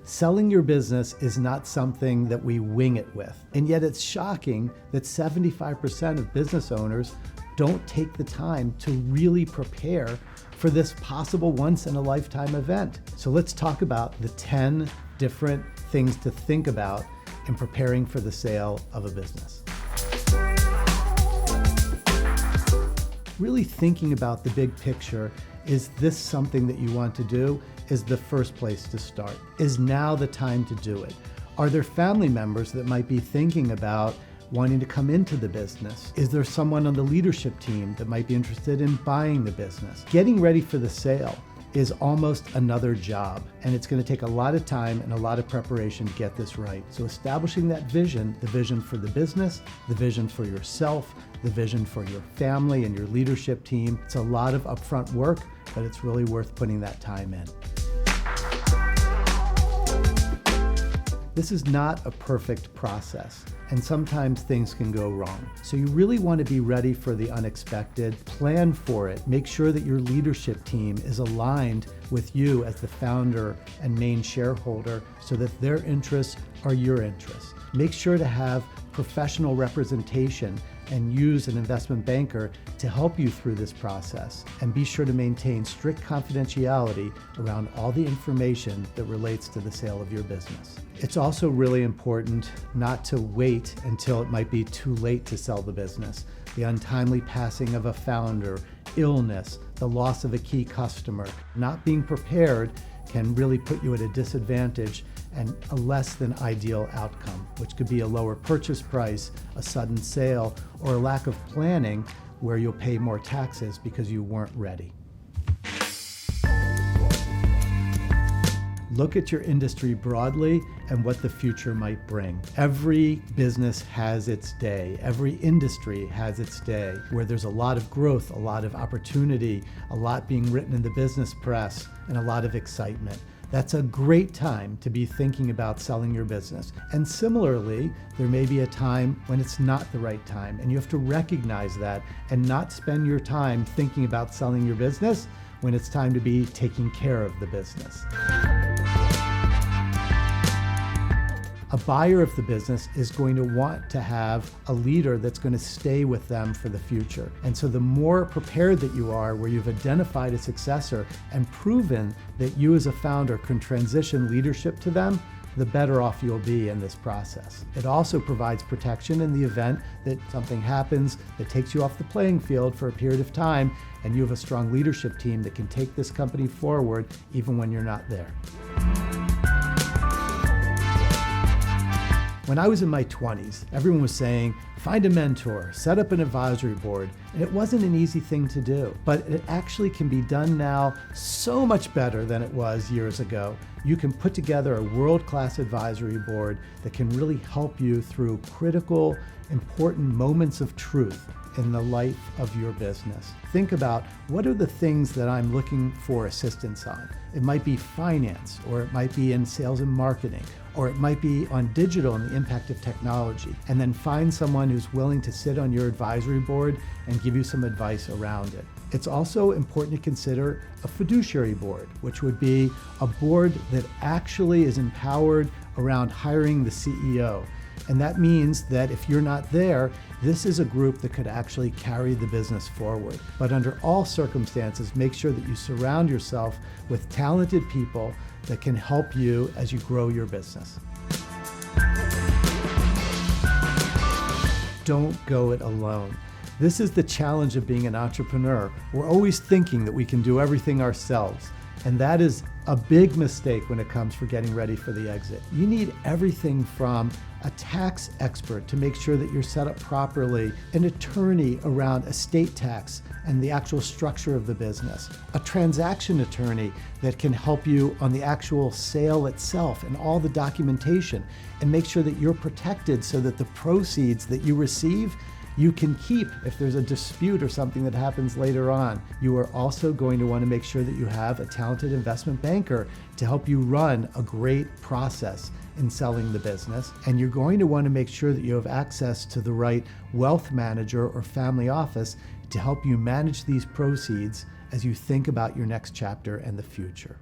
Selling your business is not something that we wing it with. And yet it's shocking that 75% of business owners don't take the time to really prepare for this possible once-in-a-lifetime event. So let's talk about the 10 different things to think about in preparing for the sale of a business. Really thinking about the big picture, is this something that you want to do, is the first place to start. Is now the time to do it? Are there family members that might be thinking about wanting to come into the business? Is there someone on the leadership team that might be interested in buying the business? Getting ready for the sale is almost another job, and it's going to take a lot of time and a lot of preparation to get this right. So establishing that vision, the vision for the business, the vision for yourself, the vision for your family and your leadership team, it's a lot of upfront work, but it's really worth putting that time in. This is not a perfect process, and sometimes things can go wrong. So you really want to be ready for the unexpected, plan for it, make sure that your leadership team is aligned with you as the founder and main shareholder so that their interests are your interests. Make sure to have professional representation and use an investment banker to help you through this process. And be sure to maintain strict confidentiality around all the information that relates to the sale of your business. It's also really important not to wait until it might be too late to sell the business. The untimely passing of a founder, illness, the loss of a key customer, not being prepared can really put you at a disadvantage and a less than ideal outcome, which could be a lower purchase price, a sudden sale, or a lack of planning where you'll pay more taxes because you weren't ready. Look at your industry broadly and what the future might bring. Every business has its day. Every industry has its day where there's a lot of growth, a lot of opportunity, a lot being written in the business press, and a lot of excitement. That's a great time to be thinking about selling your business. And similarly, there may be a time when it's not the right time, and you have to recognize that and not spend your time thinking about selling your business when it's time to be taking care of the business. A buyer of the business is going to want to have a leader that's going to stay with them for the future. And so the more prepared that you are, where you've identified a successor and proven that you as a founder can transition leadership to them, the better off you'll be in this process. It also provides protection in the event that something happens that takes you off the playing field for a period of time, and you have a strong leadership team that can take this company forward even when you're not there. When I was in my 20s, everyone was saying, find a mentor, set up an advisory board, and it wasn't an easy thing to do, but it actually can be done now so much better than it was years ago. You can put together a world-class advisory board that can really help you through critical, important moments of truth in the life of your business. Think about, what are the things that I'm looking for assistance on? It might be finance, or it might be in sales and marketing, or it might be on digital and the impact of technology. And then find someone who's willing to sit on your advisory board and give you some advice around it. It's also important to consider a fiduciary board, which would be a board that actually is empowered around hiring the CEO. And that means that if you're not there, this is a group that could actually carry the business forward. But under all circumstances, make sure that you surround yourself with talented people that can help you as you grow your business. Don't go it alone. This is the challenge of being an entrepreneur. We're always thinking that we can do everything ourselves. And that is a big mistake when it comes for getting ready for the exit. You need everything from a tax expert to make sure that you're set up properly, an attorney around estate tax and the actual structure of the business, a transaction attorney that can help you on the actual sale itself and all the documentation, and make sure that you're protected so that the proceeds that you receive you can keep if there's a dispute or something that happens later on. You are also going to want to make sure that you have a talented investment banker to help you run a great process in selling the business. And you're going to want to make sure that you have access to the right wealth manager or family office to help you manage these proceeds as you think about your next chapter and the future.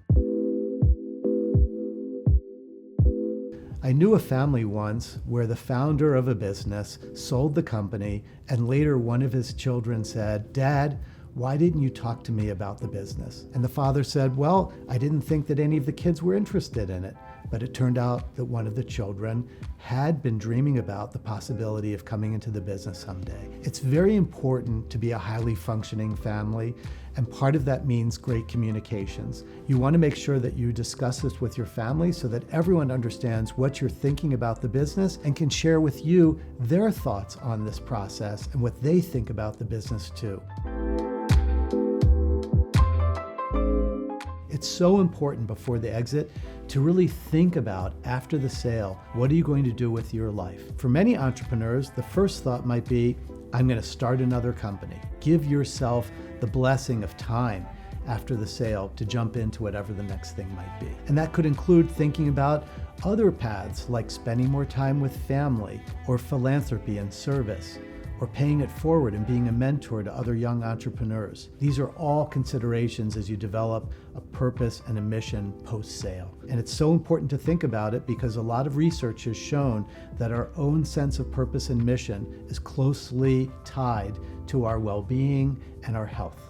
I knew a family once where the founder of a business sold the company, and later one of his children said, "Dad, why didn't you talk to me about the business?" And the father said, "Well, I didn't think that any of the kids were interested in it." But it turned out that one of the children had been dreaming about the possibility of coming into the business someday. It's very important to be a highly functioning family, and part of that means great communications. You want to make sure that you discuss this with your family so that everyone understands what you're thinking about the business and can share with you their thoughts on this process and what they think about the business too. It's so important before the exit to really think about, after the sale, what are you going to do with your life? For many entrepreneurs, the first thought might be, I'm going to start another company. Give yourself the blessing of time after the sale to jump into whatever the next thing might be. And that could include thinking about other paths like spending more time with family, or philanthropy and service, or paying it forward and being a mentor to other young entrepreneurs. These are all considerations as you develop a purpose and a mission post-sale. And it's so important to think about it because a lot of research has shown that our own sense of purpose and mission is closely tied to our well-being and our health.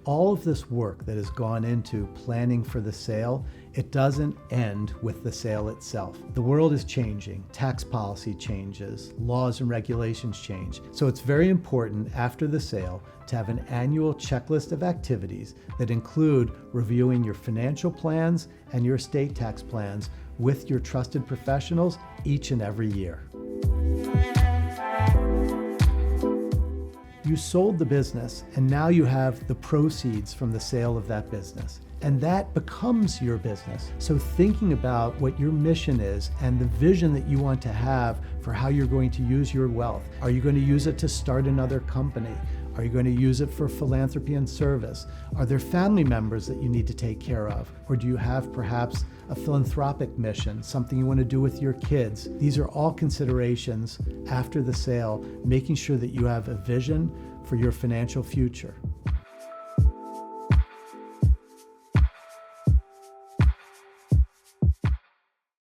All of this work that has gone into planning for the sale, it doesn't end with the sale itself. The world is changing, tax policy changes, laws and regulations change. So it's very important after the sale to have an annual checklist of activities that include reviewing your financial plans and your estate tax plans with your trusted professionals each and every year. You sold the business, and now you have the proceeds from the sale of that business. And that becomes your business. So thinking about what your mission is and the vision that you want to have for how you're going to use your wealth. Are you going to use it to start another company? Are you going to use it for philanthropy and service? Are there family members that you need to take care of? Or do you have perhaps a philanthropic mission, something you want to do with your kids? These are all considerations after the sale, making sure that you have a vision for your financial future.